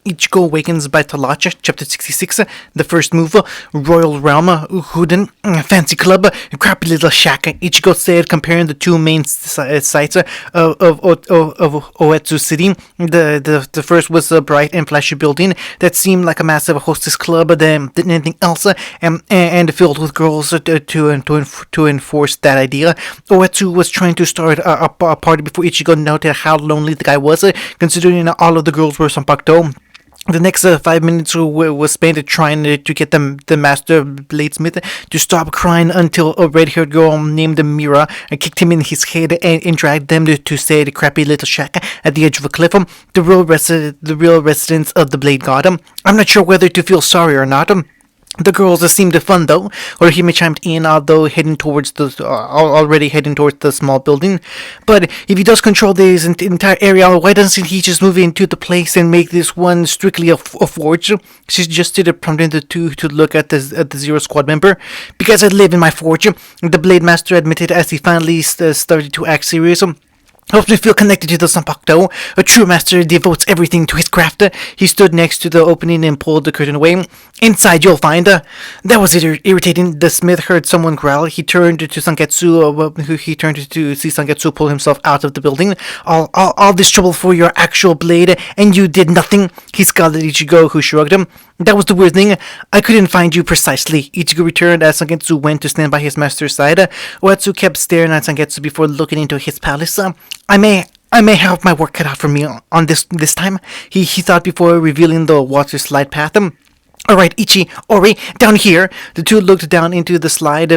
Ichigo Awakens by Talacha, Chapter 66, the first move, Royal Realm, Huden, Fancy Club, Crappy Little Shack. Ichigo said, comparing the two main sites of Oetsu City. The first was a bright and flashy building that seemed like a massive hostess club than anything else, and filled with girls to enforce that idea. Oetsu was trying to start a party before Ichigo noted how lonely the guy was, considering all of the girls were Sanpakuto. The next 5 minutes was spent trying to get the master bladesmith to stop crying until a red-haired girl named Mira kicked him in his head and dragged them to say the crappy little shack at the edge of a cliff. The real residence of the Blade God. I'm not sure whether to feel sorry or not. The girls seemed fun though. Orihime chimed in, although already heading towards the small building. But if he does control this entire area, why doesn't he just move into the place and make this one strictly a forge? She suggested, prompting the two to look at the Zero Squad member. Because I live in my forge, the Blade Master admitted as he finally started to act serious. Helps me feel connected to the Sanpakuto. A true master devotes everything to his craft. He stood next to the opening and pulled the curtain away. Inside you'll find... That was irritating. The smith heard someone growl. He turned to Sangetsu. He turned to see Sangetsu pull himself out of the building. All this trouble for your actual blade, and you did nothing. He scowled at Ichigo, who shrugged him. That was the weird thing. I couldn't find you precisely. Ichigo returned as Sangetsu went to stand by his master's side. Oetsu kept staring at Sangetsu before looking into his palace. I may have my work cut out for me on this time, he thought before revealing the water slide path. Alright, Ichi, Ori, down here. The two looked down into the slide.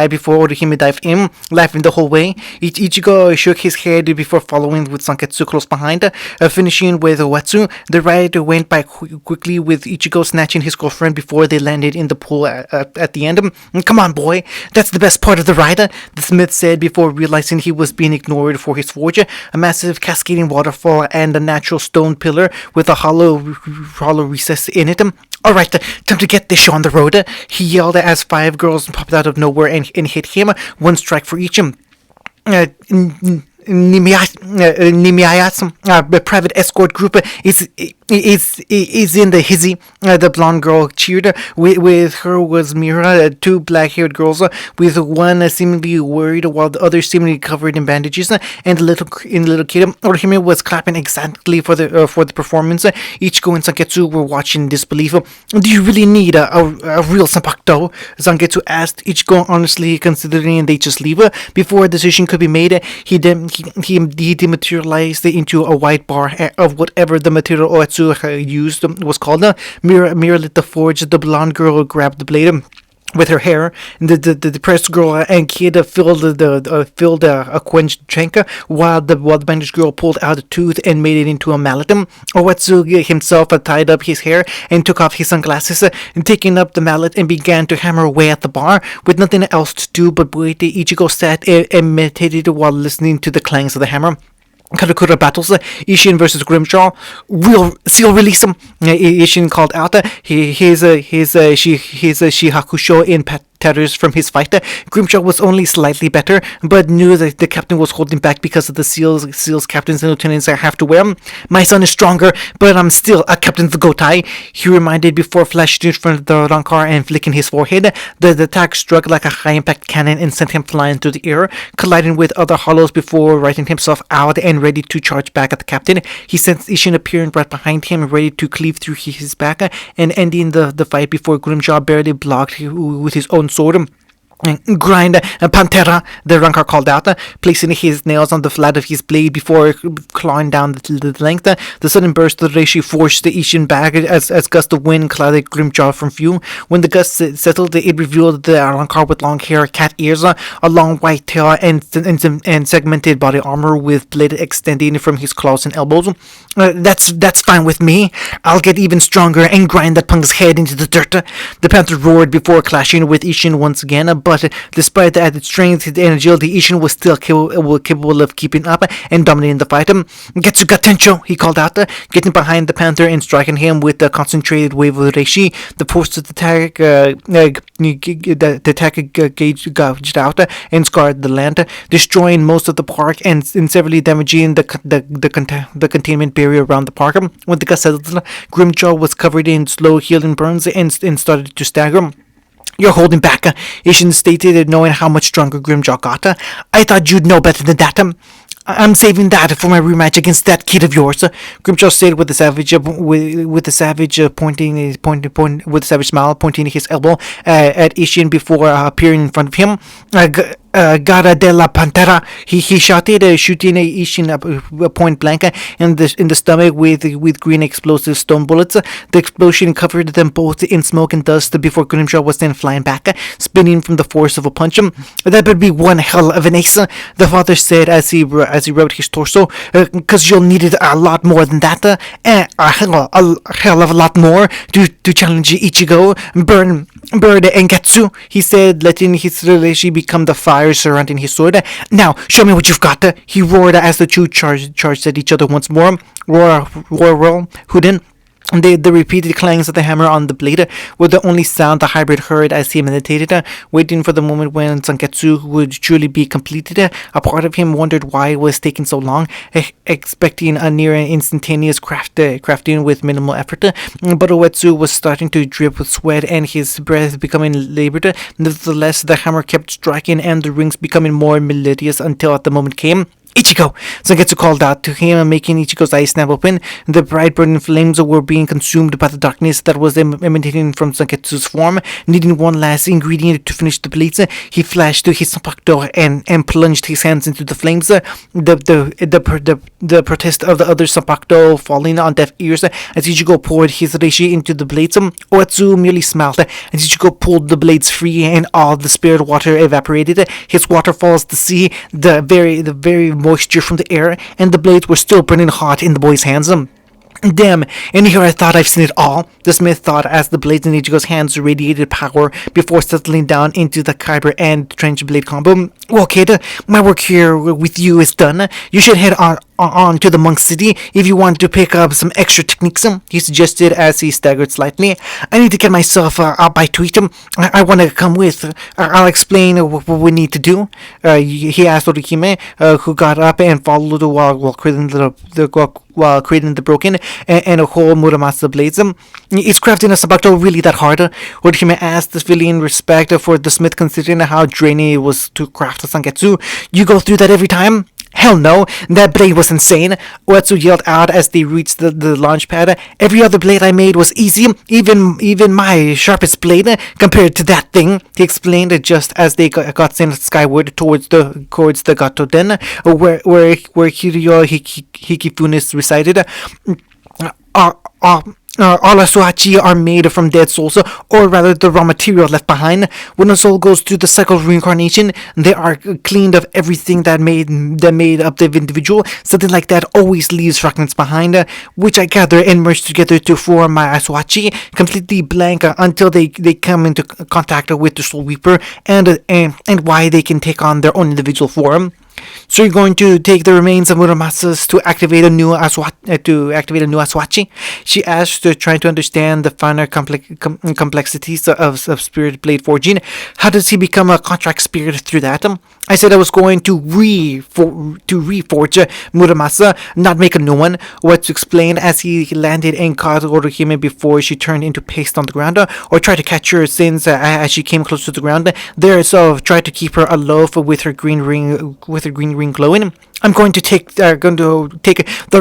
Before Orihime dived in, laughing the whole way. Ichigo shook his head before following with Sanketsu close behind, finishing with Oetsu. The ride went by quickly, with Ichigo snatching his girlfriend before they landed in the pool at the end. Come on, boy, that's the best part of the ride, the smith said before realizing he was being ignored for his forge. A massive cascading waterfall and a natural stone pillar with a hollow recess in it. Alright, time to get this show on the road, he yelled as 5 girls popped out of nowhere and hit him, 1 strike for each. Nimiayas, private escort group is in the hizzy. The blonde girl cheered. With her was Mira, 2 black-haired girls, with one seemingly worried while the other seemingly covered in bandages, and the little kid. Orihime was clapping exactly for the performance. Ichigo and Sangetsu were watching in disbelief. Do you really need a real Sanpakuto? Sangetsu asked. Ichigo honestly considering they just leave. Before a decision could be made, he dematerialized into a white bar of whatever the material Oetsu used was called. Mira lit the forge. The blonde girl grabbed the blade with her hair. The depressed girl and kid filled a quenched tank, while the bandaged girl pulled out a tooth and made it into a mallet. Oetsu himself tied up his hair and took off his sunglasses, taking up the mallet and began to hammer away at the bar. With nothing else to do but wait, Ichigo sat and meditated while listening to the clangs of the hammer. Karakura battles, Ishin versus Grimjaw. Real seal release him. Ishin called out. His Shihakusho in tatters from his fight. Grimjaw was only slightly better, but knew that the captain was holding back because of the seals captains and lieutenants have to wear. My son is stronger, but I'm still a captain of the Gotai, he reminded before flashing in front of the Rankar and flicking his forehead. The attack struck like a high-impact cannon and sent him flying through the air, colliding with other hollows before righting himself out and ready to charge back at the captain. He sensed Ishin appearing right behind him, ready to cleave through his back and ending the fight before Grimjaw barely blocked with his own sword. Grind, Pantera, the Rankar called out, placing his nails on the flat of his blade before clawing down the length. The sudden burst of the Reishi forced the Ishin back as gust of wind clouded Grimjaw from view. When the gust settled, it revealed the Rankar with long hair, cat ears, a long white tail, and segmented body armor with blade extending from his claws and elbows. That's fine with me. I'll get even stronger and grind that punk's head into the dirt. The panther roared before clashing with Ishin once again, but but despite the added strength and agility, Ishin was still capable of keeping up and dominating the fight. Getsu got Tencho, he called out, getting behind the Panther and striking him with a concentrated wave of Reishi. The force of the attack gouged out and scarred the land, destroying most of the park and severely damaging the containment barrier around the park. When the got settled, Grimjaw was covered in slow healing burns and started to stagger. You're holding back, Ishin stated, knowing how much stronger Grimjaw got. I thought you'd know better than that. I'm saving that for my rematch against that kid of yours. Grimjaw said with a savage, smile, pointing his elbow at Ishin before appearing in front of him. Gara de la Pantera, he shouted, shooting Ishin point blank in the stomach with green explosive stone bullets. The explosion covered them both in smoke and dust before Grimjaw was then flying back, spinning from the force of a punch. That would be one hell of an ace, the father said as he rubbed his torso, because you'll need it a lot more than that, a hell of a lot more to challenge Ichigo, Bird, and Getsu, he said, letting his relation become the fire surrounding his sword. Now, show me what you've got, he roared as the two charged at each other once more. Roar, Huden. The repeated clangs of the hammer on the blade were the only sound the hybrid heard as he meditated, waiting for the moment when Zangetsu would truly be completed. A part of him wondered why it was taking so long, expecting a near instantaneous crafting with minimal effort. But Uetsu was starting to drip with sweat and his breath becoming labored. Nevertheless, the hammer kept striking and the rings becoming more melodious until the moment came. Ichigo! Zangetsu called out to him, making Ichigo's eyes snap open. The bright burning flames were being consumed by the darkness that was emanating from Zangetsu's form. Needing one last ingredient to finish the blades, he flashed to his Sanpakuto and plunged his hands into the flames. The protest of the other Sanpakuto falling on deaf ears as Ichigo poured his reishi into the blades. Oatsu merely smiled as Ichigo pulled the blades free and all the spirit water evaporated. His waterfalls, the sea, the very moisture from the air, and the blades were still burning hot in the boy's hands. Damn, and here I thought I've seen it all, the smith thought as the blades in Ichigo's hands radiated power before settling down into the Kyber and trench blade combo. Well, kid, my work here with you is done. You should head on to the monk city if you want to pick up some extra techniques, he suggested as he staggered slightly. I need to get myself out by tweet. I want to come with. I'll explain what we need to do. He asked Orihime, who got up and followed while creating the broken and a whole Muramasa blades. Is crafting a Sabato really that hard? Orihime asked, feeling respect for the smith considering how draining it was to craft a Sangetsu. You go through that every time? Hell no, that blade was insane, Uetsu yelled out as they reached the launch pad. Every other blade I made was easy, even my sharpest blade compared to that thing, he explained just as they got sent skyward towards the Gato Den, where Kiryo Hikifunis resided. All Asuhachi are made from dead souls, or rather the raw material left behind. When a soul goes through the cycle of reincarnation, they are cleaned of everything that made up the individual. Something like that always leaves fragments behind, which I gather and merge together to form my Asuhachi, completely blank until they come into contact with the Soul Reaper and why they can take on their own individual form. So you're going to take the remains of Muramasas to activate a new Asuhachi? She asked, trying to understand the finer complexities of spirit blade forging. How does he become a contract spirit through that? I said I was going to reforge Muramasa, not make a new one. What to explain as he landed and caught Orihime before she turned into paste on the ground, or tried to catch her since as she came close to the ground. There, so tried to keep her aloft with her green ring glowing. I'm going to take the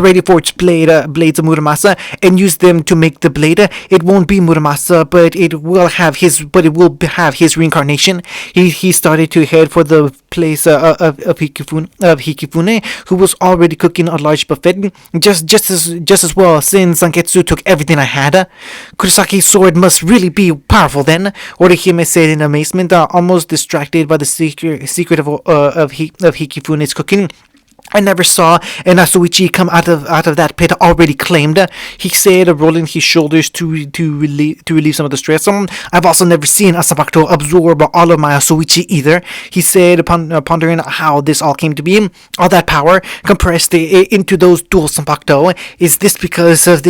ready forged blades of Muramasa and use them to make the blade. It won't be Muramasa, but it will have his reincarnation. He started to head for the place of Hikifune, who was already cooking a large buffet, just as well, since Zangetsu took everything I had. Kurisaki's sword must really be powerful then, Orihime said in amazement, almost distracted by the secret of Hikifune's cooking. I never saw an Asuichi come out of that pit already claimed. He said, rolling his shoulders to relieve some of the stress. I've also never seen a Sabakto absorb all of my Asuichi either. He said, pondering how this all came to be. All that power compressed into those dual Sabakto. Is this because of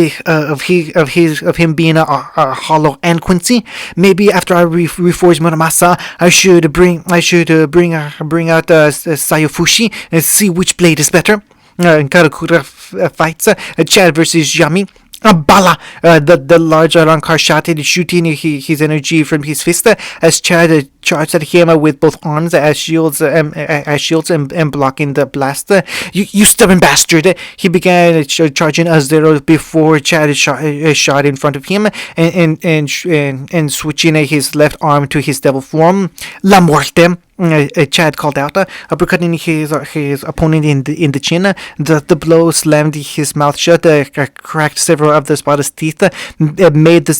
him being a hollow and Quincy? Maybe after I reforge Muramasa, I should bring out Sayofushi and see which blade is better. Karakura fights Chad versus Yami. Bala, the large Rankar shot it, shooting his energy from his fist as Chad charged at him with both arms as shields and blocking the blast. You stubborn bastard! He began charging a zero before Chad shot in front of him and switching his left arm to his devil form. La Muerte! Chad called out, uppercutting his opponent in the chin. The blow slammed his mouth shut, cracked several of the spotted teeth, made the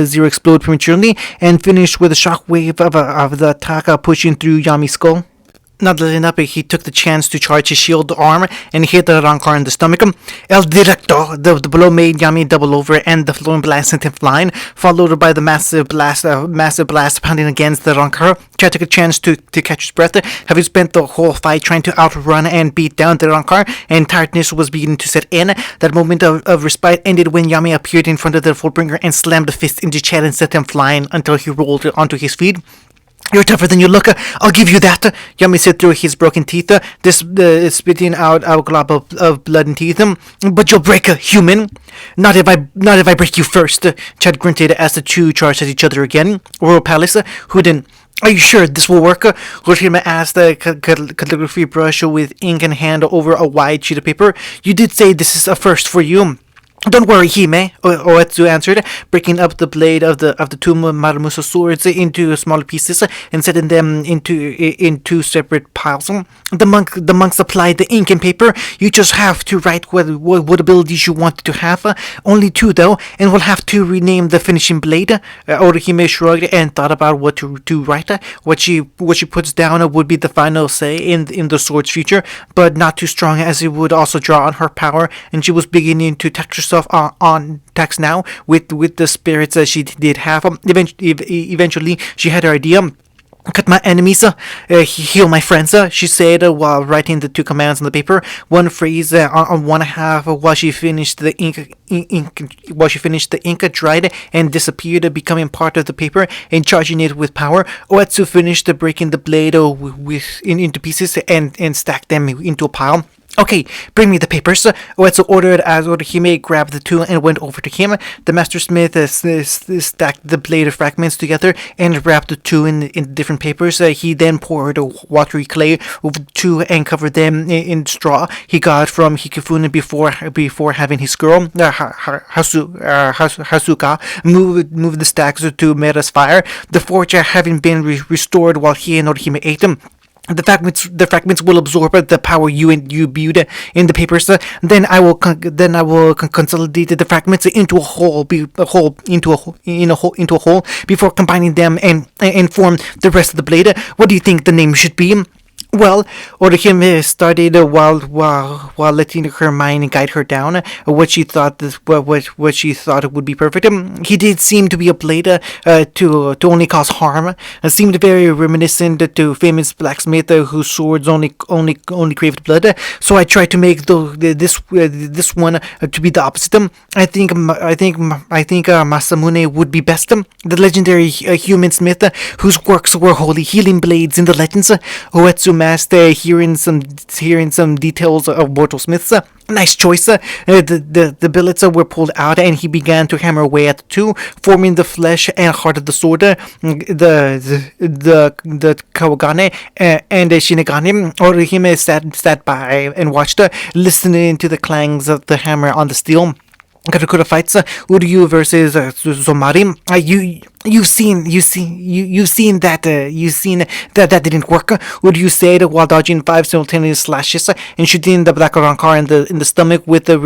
zero explode prematurely, and finished with a shockwave of the attack pushing through Yami's skull. Not letting up, he took the chance to charge his shield arm and hit the Rankar in the stomach. El Directo! The blow made Yami double over and the flowing blast sent him flying, followed by the massive blast pounding against the Rankar. Chad took a chance to catch his breath, having spent the whole fight trying to outrun and beat down the Rankar, and tiredness was beginning to set in. That moment of respite ended when Yami appeared in front of the Fullbringer and slammed a fist into Chad and set him flying until he rolled onto his feet. You're tougher than you look. I'll give you that. Yami said through his broken teeth, spitting out a glob of blood and teeth. But you'll break, human. Not if I break you first. Chad grunted as the two charged at each other again. Royal Palace, Huden. Are you sure this will work? Roshima asked the calligraphy brush with ink in hand over a wide sheet of paper. You did say this is a first for you. Don't worry, Hime, Oetsu answered, breaking up the blade of the two Maramusa swords into smaller pieces and setting them in two separate piles. The monks applied the ink and paper. You just have to write what abilities you want to have. Only two, though, and we'll have to rename the finishing blade. Orihime shrugged and thought about what to write. What she puts down would be the final say in the sword's future, but not too strong as it would also draw on her power, and she was beginning to tax herself on text now with the spirits that she did have. Eventually, she had her idea. Cut my enemies, heal my friends, she said while writing the two commands on the paper. One phrase on one half while she finished the ink dried and disappeared, becoming part of the paper and charging it with power. Oetsu finished breaking the blade into pieces and stacked them into a pile. Okay, bring me the papers. Oetsu ordered as Orihime grabbed the two and went over to him. The master smith stacked the blade fragments together and wrapped the two in different papers. He then poured watery clay over the two and covered them in straw he got from Hikifune before having his girl, Hasuka, move the stacks to Mera's fire. The forge having been restored while he and Orihime ate them. The fragments will absorb the power you imbued in the papers. Then I will consolidate the fragments into a whole before combining them and form the rest of the blade. What do you think the name should be? Well, Orihime started while letting her mind guide her down what she thought would be perfect. He did seem to be a blade to only cause harm. Seemed very reminiscent to famous blacksmith whose swords only craved blood. So I tried to make this one to be the opposite. I think Masamune would be best. The legendary human smith whose works were holy healing blades in the legends. Oetsu masked hearing some details of mortal smiths. Nice choice. The billets were pulled out, and he began to hammer away at the two, forming the flesh and heart of the sword. The Kawagane and Shinigami. Orihime sat by and watched, listening to the clangs of the hammer on the steel. Katakura fights Uryu versus Zomari. That didn't work. Would you say that while dodging 5 simultaneous slashes and shooting the black Rancor in the stomach with a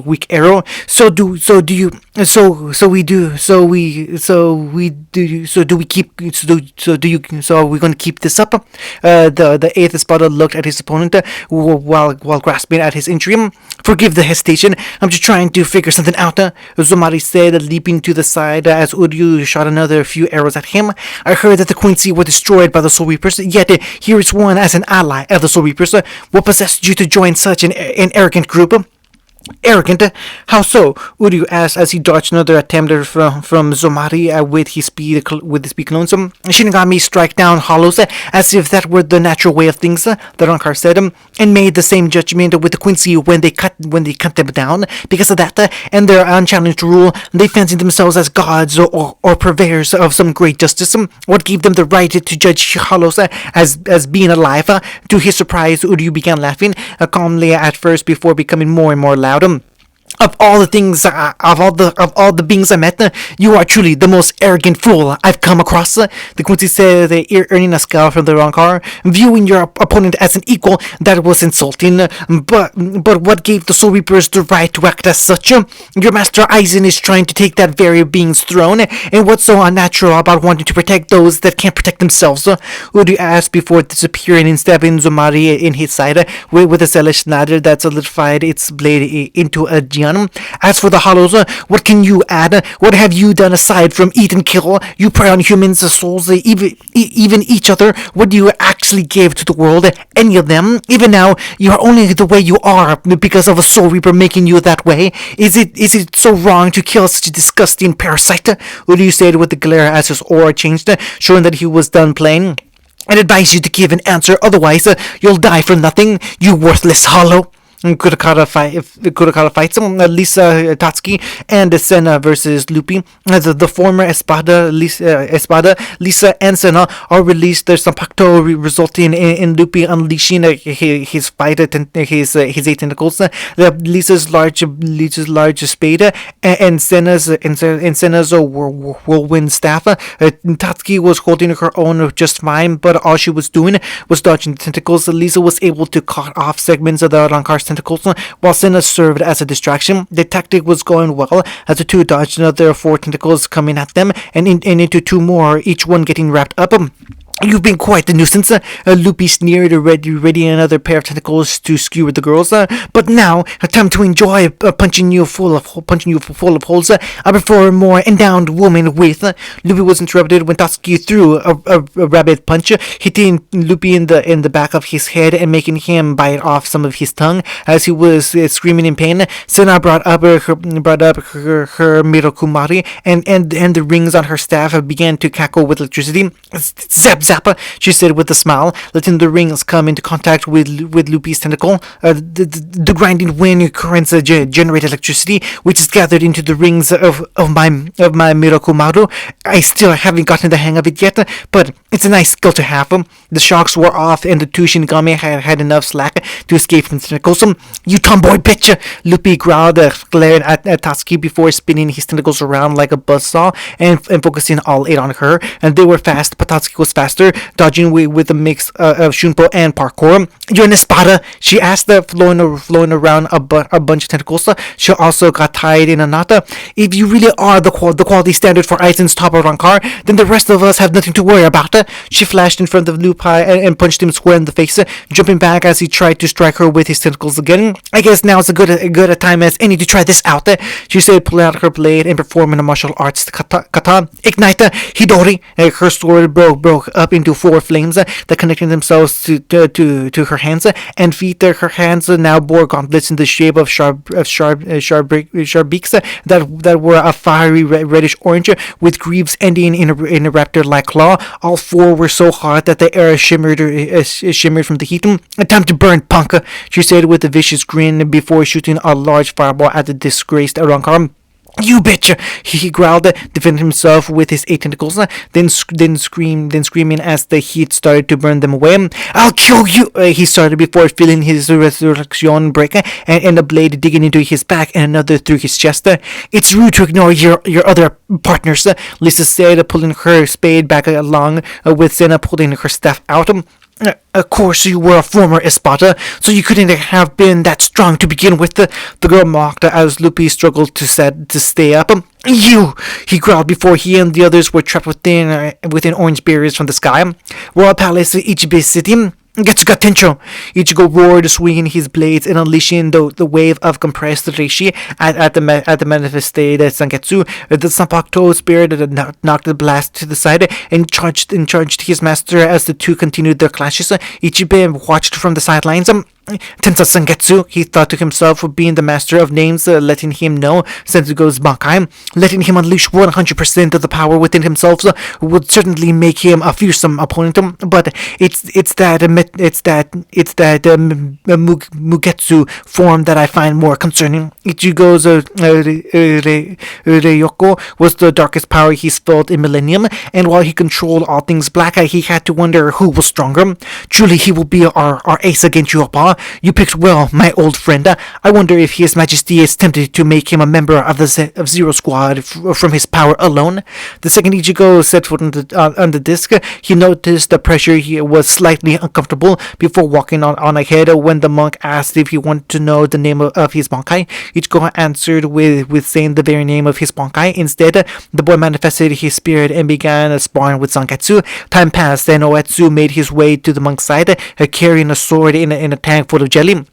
weak arrow? So are we going to keep this up? The eighth Espada looked at his opponent while grasping at his injury. Forgive the hesitation. I'm just trying to figure something out. Zomari said, leaping to the side as Uryu shot another few arrows at him. I heard that the Quincy were destroyed by the Soul Reapers, yet here is one as an ally of the Soul Reapers. What possessed you to join such an arrogant group? Arrogant? How so? Uryu asked as he dodged another attempt from Zomari with his speed clones. Shinigami strike down hollows as if that were the natural way of things, the Rancor said, and made the same judgment with the Quincy when they cut them down. Because of that and their unchallenged rule, they fancied themselves as gods or purveyors of some great justice. What gave them the right to judge hollows as being alive? To his surprise, Uryu began laughing calmly at first before becoming more and more loud. Of all the beings I met, you are truly the most arrogant fool I've come across. The Quincy said, earning a scowl from the Rancor. Viewing your opponent as an equal, that was insulting. But what gave the Soul Reapers the right to act as such? Your master Aizen is trying to take that very being's throne, and what's so unnatural about wanting to protect those that can't protect themselves? Uryu asked before disappearing and stabbing Zomari in his side with a zealous ladder that solidified its blade into a giant. As for the hollows, what can you add? What have you done aside from eat and kill? You prey on humans' souls, even each other. What do you actually give to the world? Any of them? Even now, you are only the way you are because of a Soul Reaper making you that way. Is it so wrong to kill such a disgusting parasite? Uryu said with a glare as his aura changed, showing that he was done playing. I'd advise you to give an answer, otherwise you'll die for nothing, you worthless hollow. Kurakata fights Lisa Tatsuki and Senna versus Lupi. The former Espada, Lisa and Senna are released. There's some pacto resulting in Lupi unleashing his fight his 8 tentacles. Lisa's large spade and Senna's whirlwind staff. Tatsuki was holding her own just fine, but all she was doing was dodging the tentacles. Lisa was able to cut off segments of the Rankar's tentacles, while Senna served as a distraction. The tactic was going well as the two dodged another 4 tentacles coming at them, and into 2 more, each one getting wrapped up. You've been quite the nuisance. Lupi sneered, ready another pair of tentacles to skewer the girls. But now, time to enjoy punching you full of holes. I prefer a more endowed woman with. Lupi was interrupted when Tatsuki threw a rabid punch, hitting Lupi in the back of his head and making him bite off some of his tongue as he was screaming in pain. Senna brought up her Mirokumari, and the rings on her staff began to crackle with electricity. Zap! Zappa, she said with a smile, letting the rings come into contact with Lupi's tentacle. The grinding wind currents generate electricity, which is gathered into the rings of my Mirokumaru. I still haven't gotten the hang of it yet, but it's a nice skill to have. The shocks were off, and the 2 Shinigami had enough slack to escape from the tentacles. You tomboy bitch! Lupi growled, glaring at Tatsuki before spinning his tentacles around like a buzzsaw and focusing all 8 on her. And they were fast, but Tatsuki was faster, dodging with a mix of shunpo and parkour. You're an Espada? She asked, flowing around a bunch of tentacles. She also got tied in a knot. If you really are the quality standard for Aizen's top of Rancor, then the rest of us have nothing to worry about. She flashed in front of Lupi and punched him square in the face, jumping back as he tried to strike her with his tentacles again. I guess now is a good a time as any to try this out, she said, pulling out her blade and performing a martial arts kata. Ignite, Hidori. Her sword broke up into 4 flames that connected themselves to her hands and feet. Her hands now bore gauntlets in the shape of sharp beaks that were a fiery reddish orange with greaves ending in a raptor-like claw. All 4 were so hot that the air shimmered from the heat. Time to burn, punk, she said with a vicious grin before shooting a large fireball at the disgraced Rancor. You betcha! He growled, defending himself with his 8 tentacles, then screaming as the heat started to burn them away. I'll kill you! He started before feeling his resurrection break and a blade digging into his back and another through his chest. It's rude to ignore your other partners, Lisa said, pulling her spade back along with Senna pulling her staff out. Of course, you were a former Espada, so you couldn't have been that strong to begin with. The girl mocked as Lupi struggled to stay up. You! He growled before he and the others were trapped within orange barriers from the sky. Royal Palace, Ichibe City. Getsuga Tencho! Ichigo roared, swinging his blades and unleashing the wave of compressed reishi at the manifested Sangetsu. The Sanpakuto spirit knocked the blast to the side and charged his master as the two continued their clashes. Ichibe watched from the sidelines. Tensa Sangetsu, he thought to himself, being the master of names, letting him know Sensugo's Bankai, letting him unleash 100% of the power within himself would certainly make him a fearsome opponent. But it's that Mugetsu form that I find more concerning. Ichigo's Ryoko was the darkest power he's felt in millennium, and while he controlled all things black, he had to wonder who was stronger. Truly, he will be our ace against Yopa. You picked well, my old friend. I wonder if His Majesty is tempted to make him a member of the Zero Squad from his power alone. The second Ichigo set foot on the disc, he noticed the pressure. He was slightly uncomfortable before walking on ahead. When the monk asked if he wanted to know the name of his Bankai, Ichigo answered with saying the very name of his Bankai. Instead, the boy manifested his spirit and began sparring with Zangetsu. Time passed, and Oetsu made his way to the monk's side, carrying a sword in a tank full of jelly.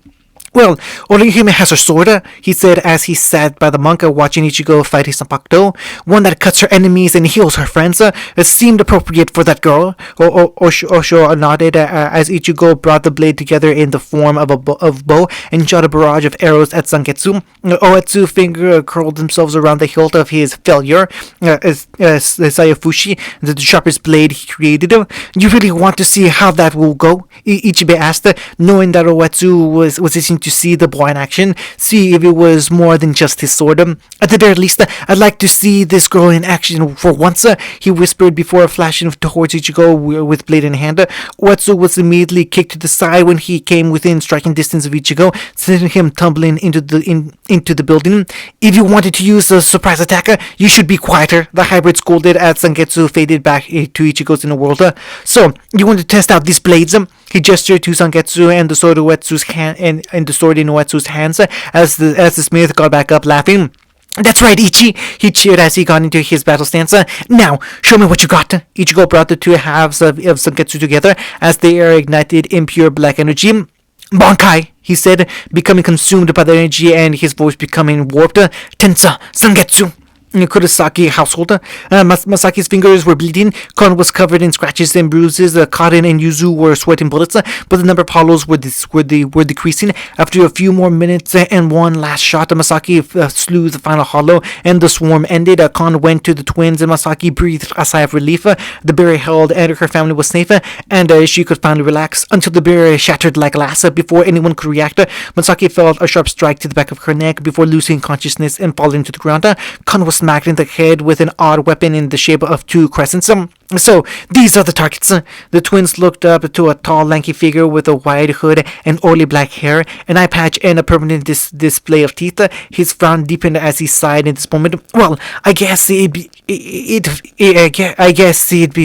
Well, Orihime has her sword, he said as he sat by the monk watching Ichigo fight his Sanpakuto. One that cuts her enemies and heals her friends. It seemed appropriate for that girl. Osho nodded as Ichigo brought the blade together in the form of a bow and shot a barrage of arrows at Zangetsu. Oetsu's finger curled themselves around the hilt of his failure, Sayafushi, the sharpest blade he created. You really want to see how that will go? Ichibe asked, knowing that Oetsu was itching to see the boy in action, see if it was more than just his sword. At the very least, I'd like to see this girl in action for once, he whispered before flashing towards Ichigo with blade in hand. Oetsu was immediately kicked to the side when he came within striking distance of Ichigo, sending him tumbling into the building. If you wanted to use a surprise attack, you should be quieter, the hybrid scolded as Zangetsu faded back to Ichigo's inner world. So, you want to test out these blades? He gestured to Zangetsu and the sword Oetsu's hand and the sword in Oetsu's hands as the smith got back up laughing. That's right, Ichi! He cheered as he got into his battle stance. Now, show me what you got! Ichigo brought the two halves of Zangetsu together as they are ignited in pure black energy. Bankai, he said, becoming consumed by the energy and his voice becoming warped. Tensa, Zangetsu! Kurosaki household. Masaki's fingers were bleeding. Kon was covered in scratches and bruises. Karin and Yuzu were sweating bullets, but the number of hollows were decreasing. After a few more minutes and one last shot, Masaki slew the final hollow, and the swarm ended. Kon went to the twins, and Masaki breathed a sigh of relief. The barrier held, and her family was safe, and she could finally relax until the barrier shattered like glass. Before anyone could react, Masaki felt a sharp strike to the back of her neck before losing consciousness and falling to the ground. Kon was smacked in the head with an odd weapon in the shape of two crescents. So, these are the targets. The twins looked up to a tall, lanky figure with a wide hood and oily black hair, an eye patch, and a permanent display of teeth. His frown deepened as he sighed in this moment. Well, I guess it'd be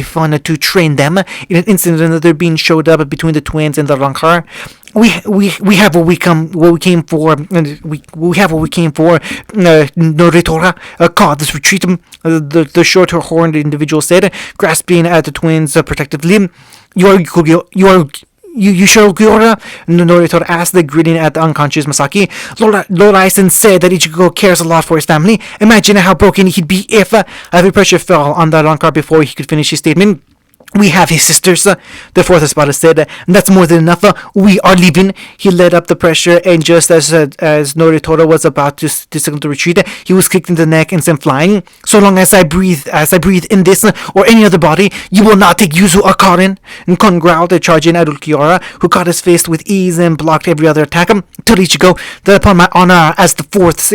fun to train them. In an instant, another being showed up between the twins and the rancor. We have what we came for. We have what we came for. Noritora, God, this retreat. The short-horned individual said, grasping at the twins protectively. You sure, Gyora? Noritora asked, grinning at the unconscious Masaki. Lord Aizen said that Ichigo cares a lot for his family. Imagine how broken he'd be if... Heavy pressure fell on the rancor before he could finish his statement. We have his sisters, the fourth espada said. That's more than enough. We are leaving. He let up the pressure, and just as Noritora was about to signal to retreat, he was kicked in the neck and sent flying. So long as I breathe in this or any other body, you will not take Yuzu or Karin. And Kon growled, charging at Ulquiorra, who caught his fist with ease and blocked every other attack. Tell Ichigo that upon my honor as the fourth,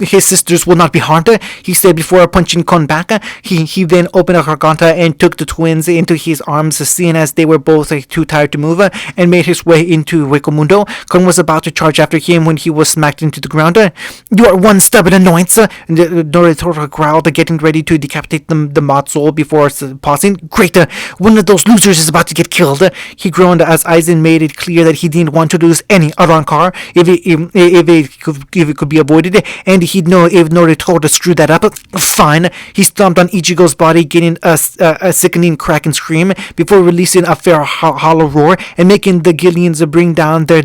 his sisters will not be harmed. He said before punching Kon back. He then opened a garganta and took the twins into his arms, seeing as they were both too tired to move, and made his way into Huecomundo. Kon was about to charge after him when he was smacked into the ground. You are one stubborn annoyance, Noritora growled, getting ready to decapitate the mod soul before pausing. Great, one of those losers is about to get killed. He groaned as Aizen made it clear that he didn't want to lose any Arrancar if it could be avoided, and he'd know if Noritora screwed that up. Fine. He stomped on Ichigo's body, getting a sickening crack and scream before releasing a fair hollow roar and making the Gillians bring down their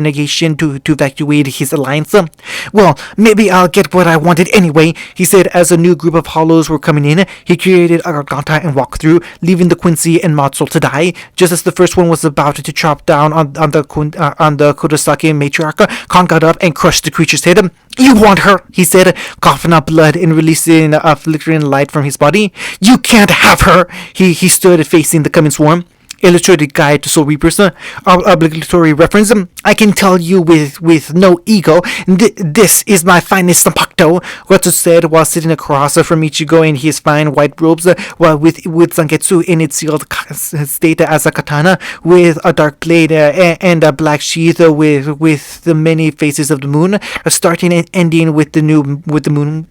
negation to evacuate his alliance. Well, maybe I'll get what I wanted anyway, he said as a new group of hollows were coming in. He created a garganta and walked through, leaving the Quincy and Matsul to die. Just as the first one was about to chop down on the Kurosaki matriarch, Kon got up and crushed the creature's head. You want her, he said, coughing up blood and releasing a flickering light from his body. You can't have her. He stood facing the coming swarm. Illustrated Guide to Soul Reapers, obligatory reference. I can tell you with no ego, this is my finest Sanpakto, Rotsu said while sitting across from Ichigo in his fine white robes, while with Zangetsu in its sealed state as a katana, with a dark blade and a black sheath with the many faces of the moon, starting and ending with the new moon.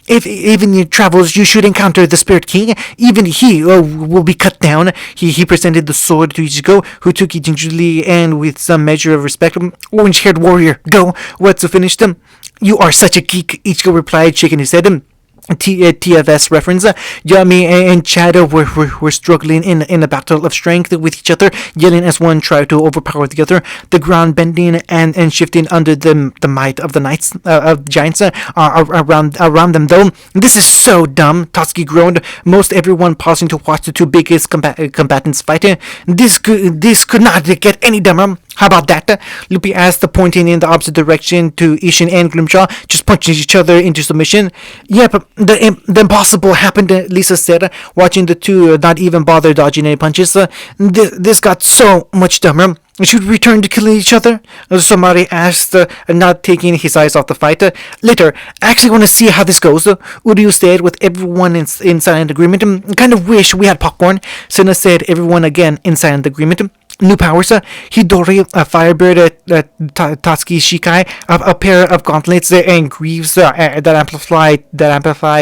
If even in your travels you should encounter the Spirit King, even he will be cut down. He presented the sword to Ichigo, who took it gingerly and with some measure of respect. Orange-haired warrior, go! What's to finish them? You are such a geek, Ichigo replied, shaking his head. TFS reference. Yami and Chad were struggling in a battle of strength with each other, yelling as one tried to overpower the other, the ground bending and shifting under the might of the knights of giants around them. Though this is so dumb, Tatsuki groaned, most everyone pausing to watch the two biggest combatants fight. This could not get any dumber. How about that? Luffy asked, pointing in the opposite direction to Ishin and Grimjaw, just punching each other into submission. Yeah, but the impossible happened, Lisa said, watching the two not even bother dodging any punches. This got so much dumber. Should we return to killing each other? Somebody asked, not taking his eyes off the fight. Later, I actually want to see how this goes. Uryu said, with everyone in silent agreement. Kind of wish we had popcorn. Senna said, everyone again in silent agreement. New powers, Hidori, a Firebird, Tatsuki Shikai, a pair of gauntlets and greaves that amplify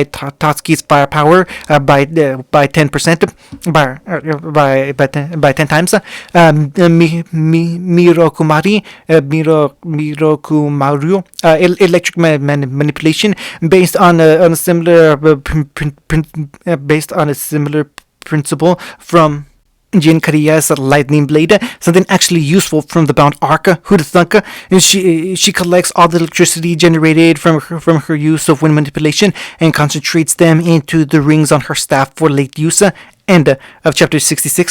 Tatsuki's firepower by 10%, by 10 times. Mirokumaru, electric manipulation based on a similar principle from Jin Kariya's lightning blade, something actually useful from the bound arc. Who'd thunk? And she collects all the electricity generated from her use of wind manipulation and concentrates them into the rings on her staff for late use. End of chapter 66.